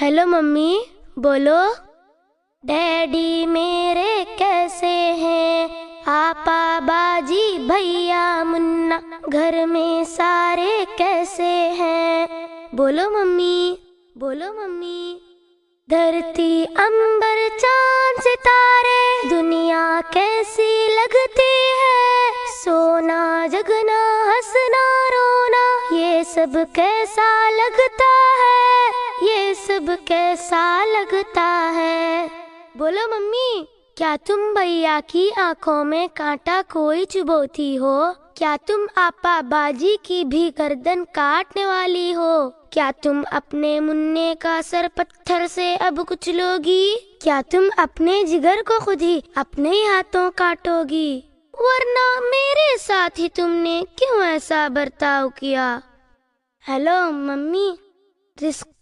Hello mummy, बोलो। Daddy मेरे कैसे हैं, आपा बाजी भैया मुन्ना, घर में सारे कैसे हैं। बोलो मम्मी, बोलो मम्मी। धरती अंबर चांद सितारे दुनिया कैसी लगती है, सोना जगना हंसना रोना ये सब कैसा लगता है, ये सब कैसा लगता है। बोलो मम्मी, क्या तुम भैया की आंखों में कांटा कोई चुभोती हो? क्या तुम आपा बाजी की भी गर्दन काटने वाली हो? क्या तुम अपने मुन्ने का सर पत्थर से अब कुचलोगी? क्या तुम अपने जिगर को खुद ही अपने ही हाथों काटोगी? वरना मेरे साथ ही तुमने क्यों ऐसा बर्ताव किया? Hello mummy,